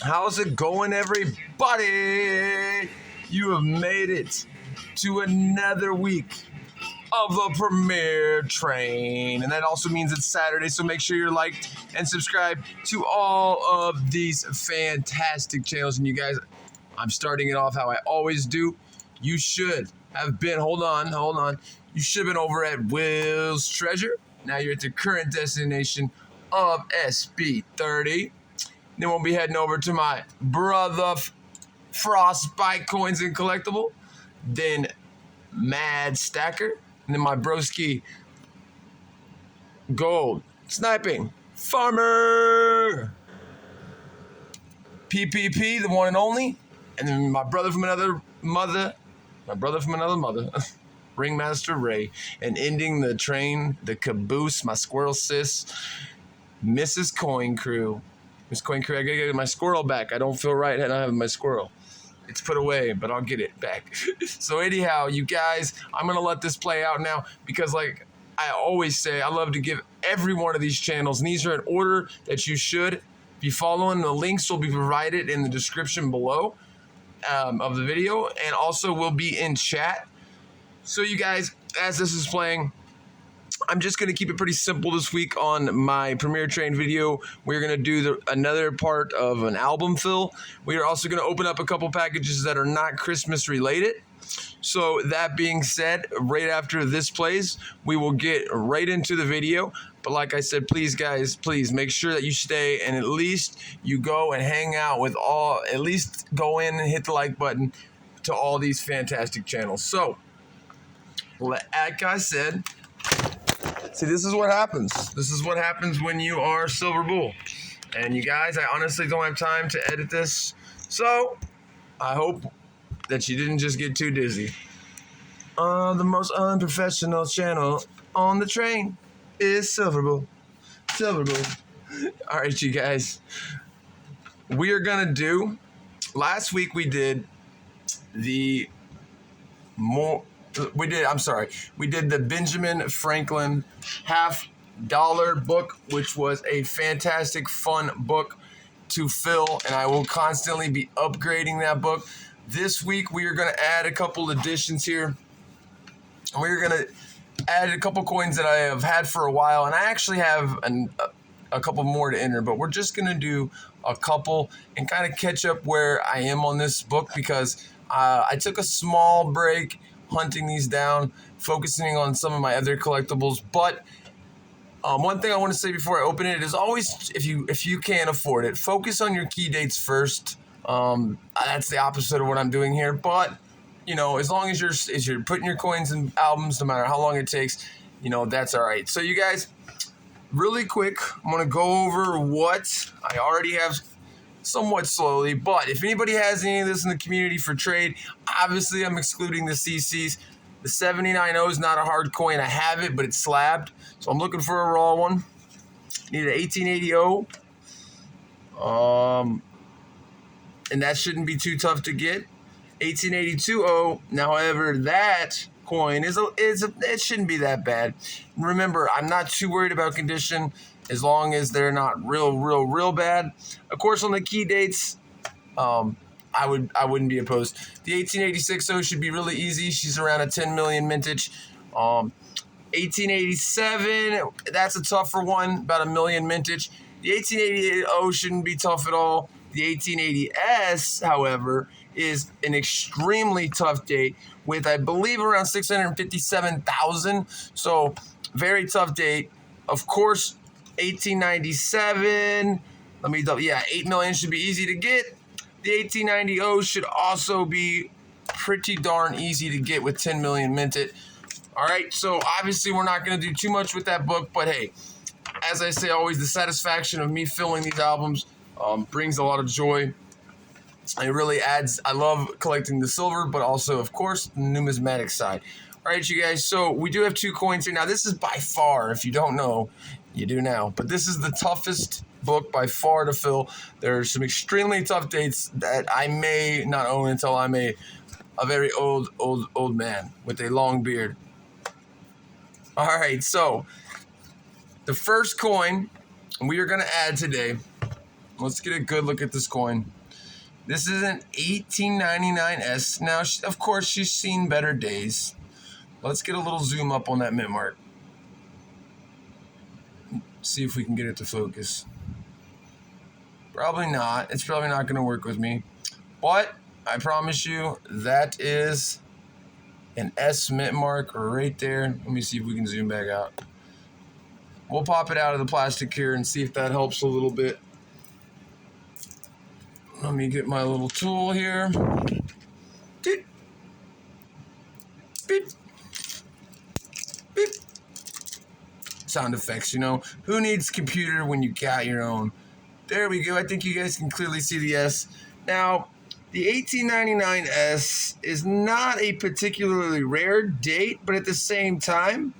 How's it going, everybody? You have made it to another week of the Premiere Train. And that also means it's Saturday, so make sure you're liked and subscribed to all of these fantastic channels. And you guys, I'm starting it off how I always do. You should have been, hold on. You should have been over at Will's Treasure. Now you're at the current destination of SB30. Then we'll be heading over to my brother Frostbyte Coins and Collectible. Then Mad Stacker. And then my broski Gold Sniping Farmer. PPP, the one and only. And then my brother from another mother. Ringmaster Ray. And ending the train, the caboose, my squirrel sis, Mrs. Coin Crew. Miss Coin Crew, I gotta get my squirrel back. I don't feel right not having my squirrel. It's put away, but I'll get it back. So anyhow, you guys, I'm gonna let this play out now because like I always say, I love to give every one of these channels, and these are in order that you should be following. The links will be provided in the description below of the video, and also will be in chat. So you guys, as this is playing, I'm just going to keep it pretty simple this week on my Premiere Train video. We're going to do another part of an album fill. We are also going to open up a couple packages that are not Christmas related. So that being said, right after this plays, we will get right into the video. But like I said, please guys, please make sure that you stay and at least you go and hang out with at least go in and hit the like button to all these fantastic channels. So, like I said, see, this is what happens. This is what happens when you are Silver Bull. And you guys, I honestly don't have time to edit this. So, I hope that you didn't just get too dizzy. The most unprofessional channel on the train is Silver Bull. Silver Bull. All right, you guys. We are going to do, last week we did the we did the Benjamin Franklin $50 book, which was a fantastic, fun book to fill, and I will constantly be upgrading that book. This week, we are going to add a couple additions here. We're going to add a couple coins that I have had for a while, and I actually have a couple more to enter, but we're just going to do a couple and kind of catch up where I am on this book because I took a small break hunting these down, focusing on some of my other collectibles. But one thing I want to say before I open it is always, if you can't afford it, focus on your key dates first. That's the opposite of what I'm doing here. But you know, as long as you're putting your coins in albums, no matter how long it takes, you know, that's all right. So you guys, really quick, I'm gonna go over what I already have somewhat slowly, but if anybody has any of this in the community for trade, obviously I'm excluding the CCs. The 79O is not a hard coin. I have it, but it's slabbed, so I'm looking for a raw one. Need an 1880O, and that shouldn't be too tough to get. 1882O. Now, however, that coin it shouldn't be that bad. Remember, I'm not too worried about condition as long as they're not real bad. Of course, on the key dates, I wouldn't be opposed. The 1886 should be really easy. She's around a 10 million mintage. 1887, that's a tougher one, about a million mintage. The 1888 shouldn't be tough at all. The 1880S, however, is an extremely tough date with, I believe, around 657,000. So, very tough date. Of course, 1897, 8 million should be easy to get. The 1890 should also be pretty darn easy to get with 10 million minted. All right, so obviously we're not going to do too much with that book, but hey, as I say always, the satisfaction of me filling these albums brings a lot of joy. It really adds, I love collecting the silver, but also, of course, the numismatic side. All right, you guys, so we do have two coins here. Now, this is by far, if you don't know, you do now, but this is the toughest book by far to fill. There are some extremely tough dates that I may not own until I'm a very old man with a long beard. All right, so the first coin we are going to add today Let's get a good look at this coin. This is an 1899S. Now, of course, she's seen better days. Let's get a little zoom up on that mint mark. See if we can get it to focus. Probably not. It's probably not going to work with me. But I promise you, that is an S mint mark right there. Let me see if we can zoom back out. We'll pop it out of the plastic here and see if that helps a little bit. Let me get my little tool here. Beep. Beep. Beep. Sound effects, you know. Who needs computer when you got your own? There we go. I think you guys can clearly see the S. Now, the 1899S is not a particularly rare date, but at the same time,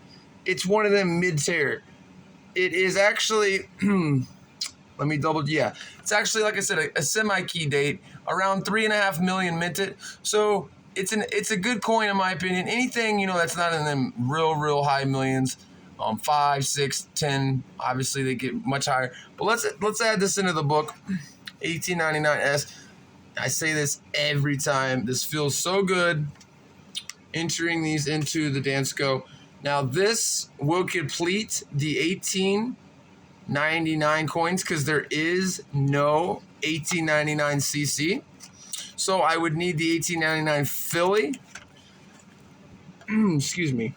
it's one of them mid-tier. It is actually, let me yeah. It's actually, like I said, a semi-key date, around 3.5 million minted. So it's a good coin in my opinion. Anything, you know, that's not in them real high millions, 5, 6, 10, obviously they get much higher. But let's add this into the book, 1899S. I say this every time. This feels so good entering these into the Dansco. Now this will complete the 1899 coins because there is no 1899 CC. So I would need the 1899 Philly. Excuse me.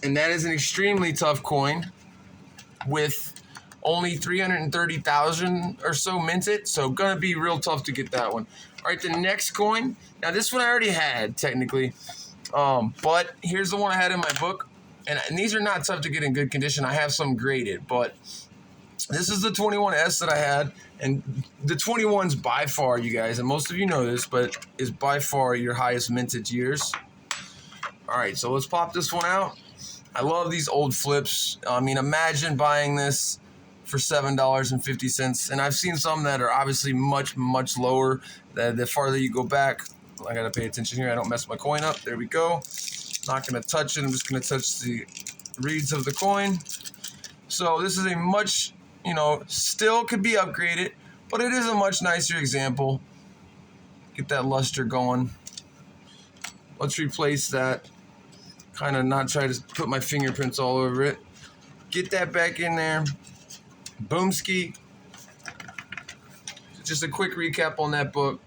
And that is an extremely tough coin with only 330,000 or so minted, so gonna be real tough to get that one. All right, the next coin. Now this one I already had technically, but here's the one I had in my book, and these are not tough to get in good condition. I have some graded, but this is the 21S that I had, and the 21's by far, you guys, and most of you know this, but is by far your highest minted years. All right, so let's pop this one out. I love these old flips. I mean, imagine buying this for $7.50, and I've seen some that are obviously much lower. The farther you go back, I gotta pay attention here. I don't mess my coin up. There we go. Not gonna touch it. I'm just gonna touch the reeds of the coin. So this is a much, you know, still could be upgraded, but it is a much nicer example. Get that luster going. Let's replace that. Kind of not try to put my fingerprints all over it. Get that back in there. Boomski. Just a quick recap on that book.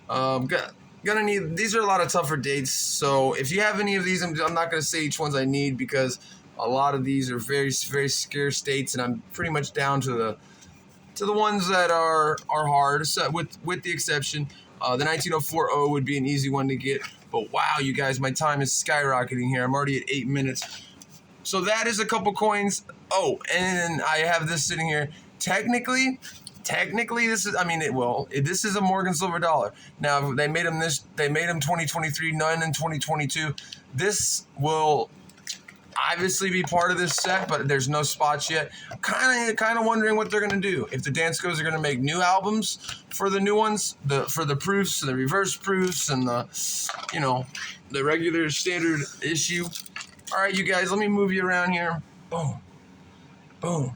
Gonna need, these are a lot of tougher dates, so if you have any of these, I'm not gonna say each ones I need because a lot of these are very scarce dates, and I'm pretty much down to the ones that are hard, so with the exception. The 1904 would be an easy one to get, but wow, you guys, my time is skyrocketing here. I'm already at 8 minutes. So that is a couple coins. Oh, and I have this sitting here. Technically, this is, I mean, this is a Morgan silver dollar. Now, they made them 2023, none in 2022. This will obviously be part of this set, but there's no spots yet. I'm kind of wondering what they're going to do. If the Danscos are going to make new albums for the new ones, for the proofs, the reverse proofs, and the, you know, the regular standard issue. All right, you guys, let me move you around here. Boom. Boom.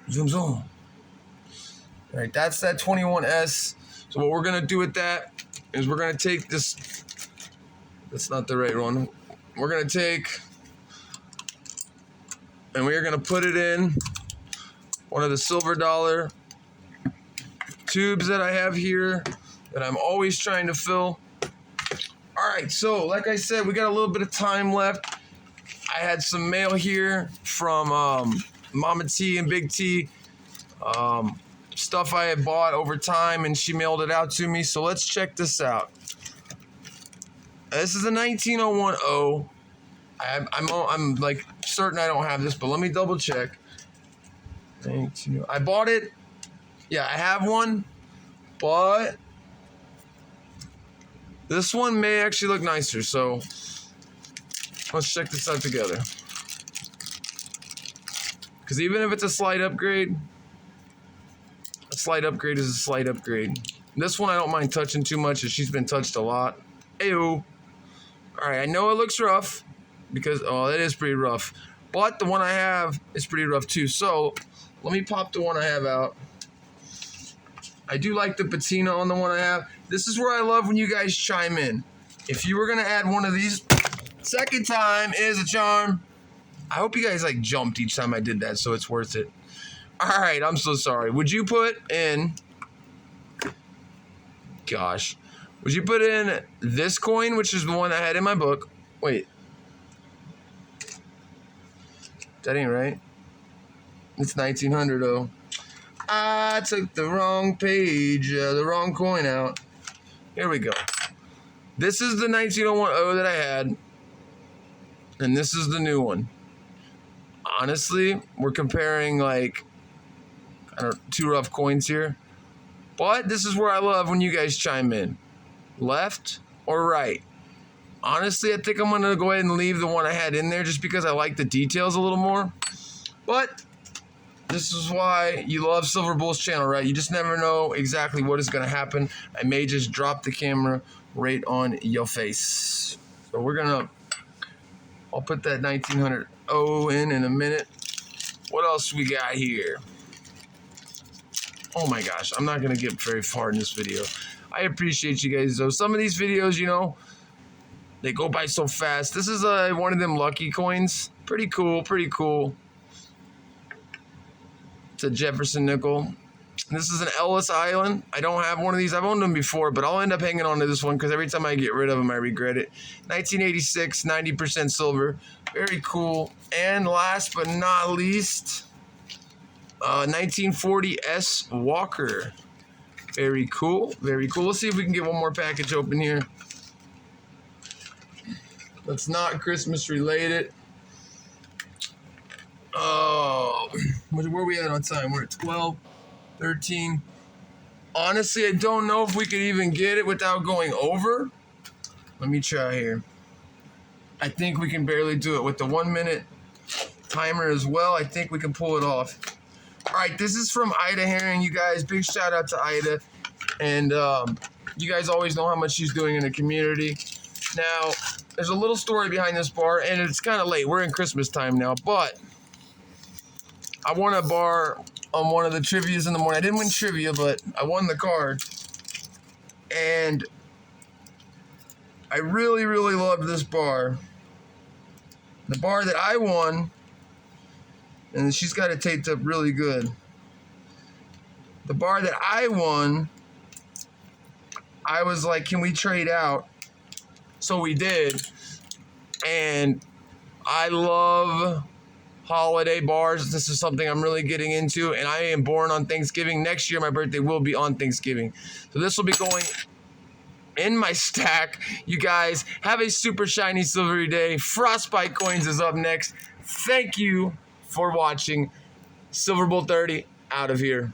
Zoom, zoom. All right, that's that 21S. So what we're going to do with that is we're going to take this. That's not the right one. We're going to take, and we are going to put it in one of the silver dollar tubes that I have here that I'm always trying to fill. All right, so like I said, we got a little bit of time left. I had some mail here from Mama T and Big T. Stuff I had bought over time, and she mailed it out to me. So let's check this out. This is a 19010. I'm like certain I don't have this, but let me double check. I bought it. Yeah, I have one, but this one may actually look nicer. So let's check this out together. Because even if it's a slight upgrade is a slight upgrade. This one I don't mind touching too much, as she's been touched a lot. Ayo. All right, I know it looks rough because, oh, that is pretty rough. But the one I have is pretty rough too. So let me pop the one I have out. I do like the patina on the one I have. This is where I love when you guys chime in. If you were gonna add one of these, second time is a charm. I hope you guys like jumped each time I did that, so it's worth it. All right, I'm so sorry. Would you put in, gosh, would you put in this coin, which is the one I had in my book? Wait. That ain't right. It's 1900 though. I took the wrong page, the wrong coin out. Here we go. This is the 1901 that I had. And this is the new one. Honestly, we're comparing like, I don't know, two rough coins here. But this is where I love when you guys chime in. Left or right? Honestly, I think I'm going to go ahead and leave the one I had in there just because I like the details a little more. But this is why you love Silver Bull's channel, right? You just never know exactly what is going to happen. I may just drop the camera right on your face. So we're going to, I'll put that 1900 in a minute. What else we got here? Oh my gosh, I'm not going to get very far in this video. I appreciate you guys though. Some of these videos, you know, they go by so fast. This is one of them lucky coins. Pretty cool, pretty cool. It's a Jefferson nickel. This is an Ellis Island. I don't have one of these. I've owned them before, but I'll end up hanging on to this one because every time I get rid of them, I regret it. 1986, 90% silver. Very cool. And last but not least, 1940 S Walker. Very cool. Very cool. Let's see if we can get one more package open here. That's not Christmas related. Oh, where are we at on time? We're at 12, 13. Honestly, I don't know if we could even get it without going over. Let me try here. I think we can barely do it with the 1 minute timer as well. I think we can pull it off. All right, this is from Ida Herring, you guys. Big shout out to Ida. And you guys always know how much she's doing in the community. Now, there's a little story behind this bar, and it's kind of late. We're in Christmas time now, but I won a bar on one of the trivias in the morning. I didn't win trivia, but I won the card. And I really, really loved this bar. The bar that I won, and she's got it taped up really good. The bar that I won, I was like, can we trade out? So we did. And I love holiday bars. This is something I'm really getting into, and I am born on Thanksgiving. Next year, my birthday will be on Thanksgiving. So this will be going in my stack. You guys have a super shiny silvery day. Frostbyte coins is up next. Thank you for watching. Silver Bull 30 out of here.